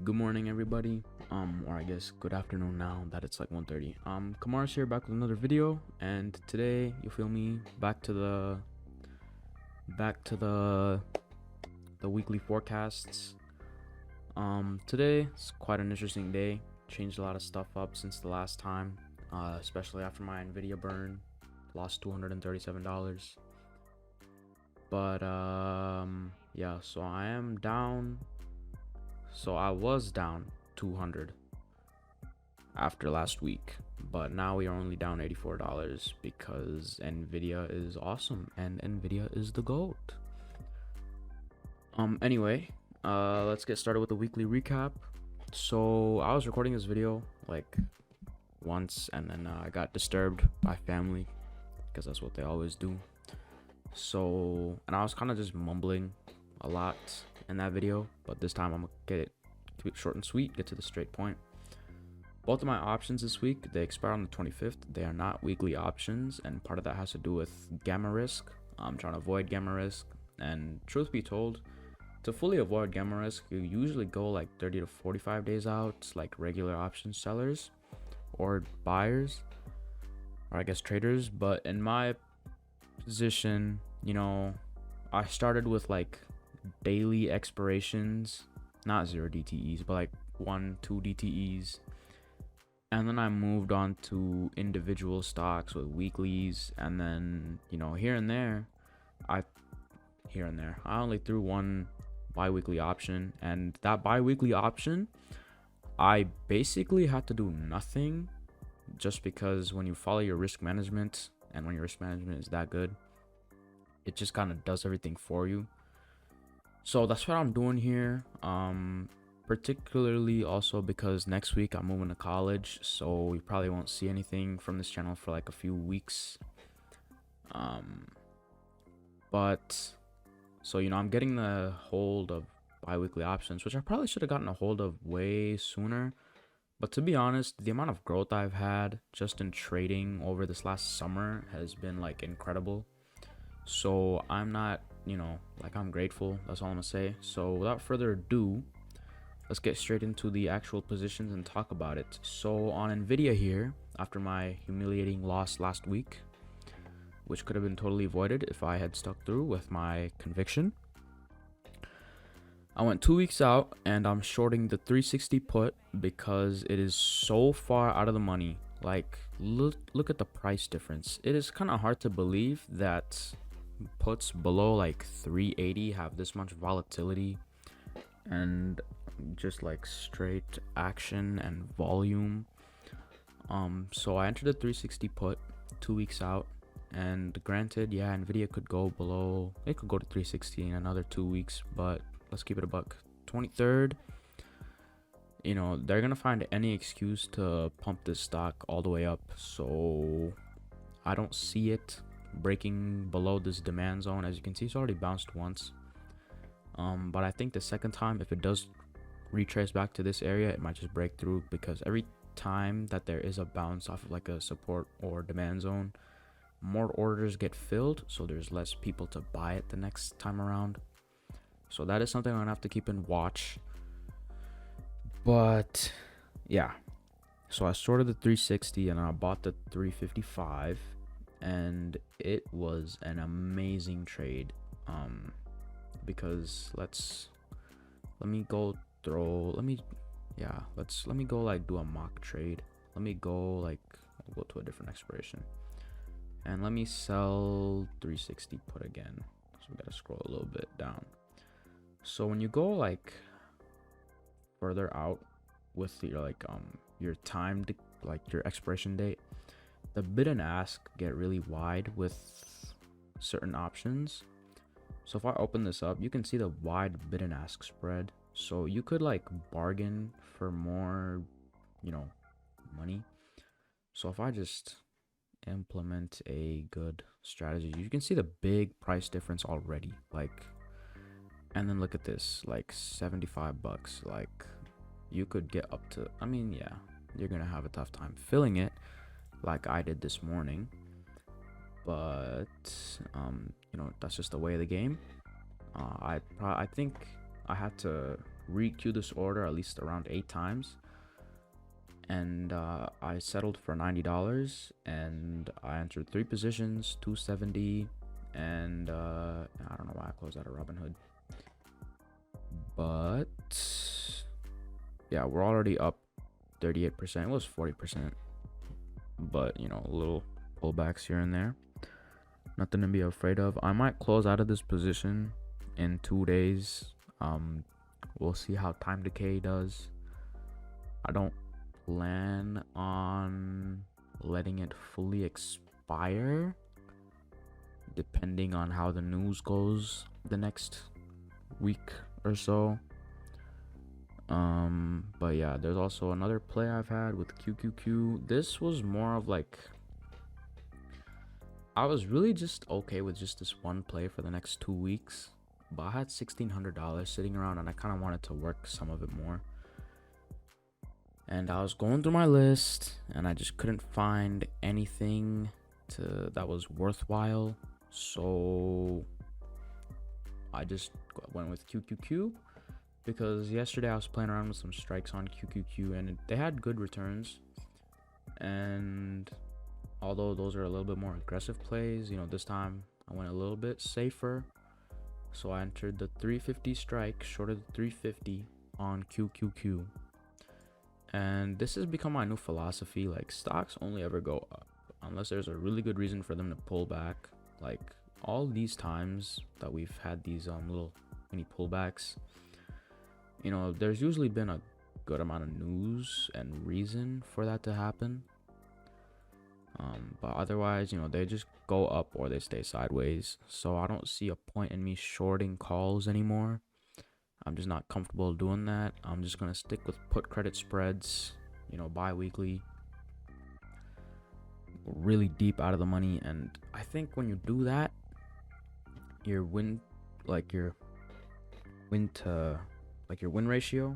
Good morning, everybody. Or I guess good afternoon now that it's like 1:30. Kamar's here back with another video, and today you feel me back to the weekly forecasts. Today it's quite an interesting day. Changed a lot of stuff up since the last time, especially after my NVIDIA burn. Lost $237. But yeah, so I was down 200 after last week, but now we are only down $84 because NVIDIA is awesome and NVIDIA is the GOAT. Anyway, let's get started with the weekly recap. So I was recording this video like once, and then I got disturbed by family because that's what they always do. So, and I was kind of just mumbling a lot in that video, but this time I'm gonna keep it short and sweet, get to the straight point. Both of my options this week, they expire on the 25th. They are not weekly options, and part of that has to do with gamma risk. I'm trying to avoid gamma risk, and truth be told, to fully avoid gamma risk, you usually go like 30 to 45 days out, like regular option sellers or buyers, or I guess traders. But in my position, I started with like daily expirations, not 0 DTEs, but like 1-2 DTEs, and then I moved on to individual stocks with weeklies, and then here and there I only threw one bi-weekly option, and that bi-weekly option I basically had to do nothing, just because when you follow your risk management, and when your risk management is that good, it just kind of does everything for you. So that's what I'm doing here, particularly also because next week I'm moving to college, so you probably won't see anything from this channel for like a few weeks. But so I'm getting the hold of bi-weekly options, which I probably should have gotten a hold of way sooner. But to be honest, the amount of growth I've had just in trading over this last summer has been like incredible. So I'm not, I'm grateful. That's all I'm gonna say. So without further ado, let's get straight into the actual positions and talk about it. So on NVIDIA here, after my humiliating loss last week, which could have been totally avoided if I had stuck through with my conviction, I went 2 weeks out, and I'm shorting the 360 put because it is so far out of the money. Like, look at the price difference. It is kind of hard to believe that puts below like 380 have this much volatility and just like straight action and volume. So I entered the 360 put 2 weeks out, and granted, yeah, NVIDIA could go below, it could go to 360 in another 2 weeks, but let's keep it a buck. 23rd, they're gonna find any excuse to pump this stock all the way up, so I don't see it breaking below this demand zone. As you can see, it's already bounced once, but I think the second time, if it does retrace back to this area, it might just break through, because every time that there is a bounce off of like a support or demand zone, more orders get filled, so there's less people to buy it the next time around. So that is something I'm gonna have to keep in watch. But yeah, so I sorted the 360 and I bought the 355, and it was an amazing trade. Because let me go like do a mock trade. Let me go like, I'll go to a different expiration, and let me sell 360 put again. So we gotta scroll a little bit down. So when you go like further out with your timed, like your expiration date, the bid and ask get really wide with certain options. So if I open this up, you can see the wide bid and ask spread. So you could like bargain for more, money. So if I just implement a good strategy, you can see the big price difference already, and then look at this, like $75. Like, you could get up to, yeah, you're gonna have a tough time filling it like I did this morning, but that's just the way of the game. I think I had to re-queue this order at least around 8 times, and I settled for $90, and I entered 3 positions, 270, and I don't know why I closed out of Robinhood, but yeah, we're already up 38%. It was 40%, but you know, little pullbacks here and there, nothing to be afraid of. I might close out of this position in 2 days. We'll see how time decay does. I don't plan on letting it fully expire, depending on how the news goes the next week or so. But yeah, there's also another play I've had with QQQ. This was more of like, I was really just okay with just this one play for the next 2 weeks, but I had $1,600 sitting around and I kind of wanted to work some of it more. And I was going through my list and I just couldn't find anything that was worthwhile. So I just went with QQQ because yesterday I was playing around with some strikes on QQQ and they had good returns. And although those are a little bit more aggressive plays, you know, this time I went a little bit safer. So I entered the 350 strike, shorted the 350 on QQQ. And this has become my new philosophy. Like, stocks only ever go up unless there's a really good reason for them to pull back. Like, all these times that we've had these little mini pullbacks, you know, there's usually been a good amount of news and reason for that to happen. But otherwise, you know, they just go up or they stay sideways. So I don't see a point in me shorting calls anymore. I'm just not comfortable doing that. I'm just going to stick with put credit spreads, you know, bi-weekly, really deep out of the money. And I think when you do that, your win ratio,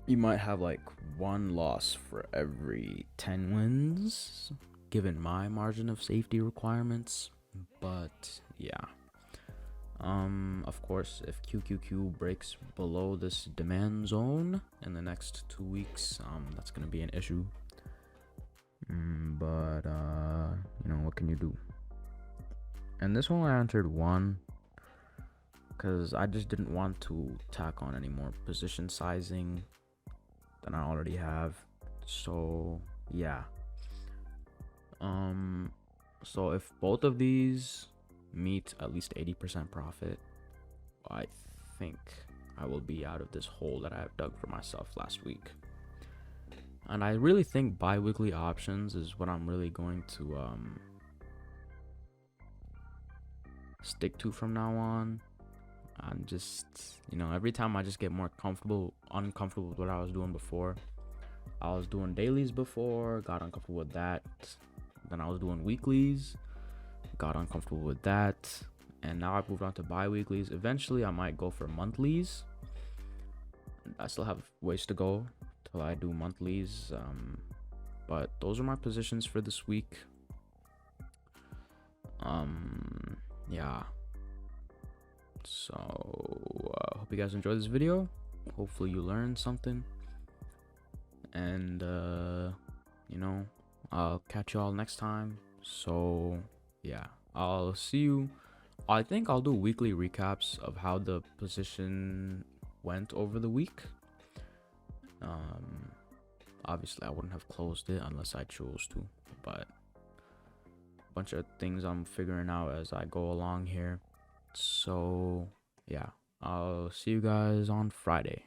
you might have like 1 loss for every 10 wins, given my margin of safety requirements. But yeah. Of course, if QQQ breaks below this demand zone in the next 2 weeks, that's gonna be an issue. But you know, what can you do? And this one I entered 1 because I just didn't want to tack on any more position sizing than I already have. So yeah. So if both of these meet at least 80% profit, I think I will be out of this hole that I have dug for myself last week. And I really think bi-weekly options is what I'm really going to stick to from now on. I'm just, you know, every time I just get more uncomfortable with what I was doing before. I was doing dailies before, got uncomfortable with that. Then I was doing weeklies, got uncomfortable with that, and now I've moved on to bi-weeklies. Eventually I might go for monthlies. I still have ways to go till I do monthlies, but those are my positions for this week. Yeah, so hope you guys enjoyed this video. Hopefully you learned something, and you know, I'll catch you all next time. So yeah, I'll see you. I think I'll do weekly recaps of how the position went over the week. Obviously I wouldn't have closed it unless I chose to, but a bunch of things I'm figuring out as I go along here. So yeah, I'll see you guys on Friday.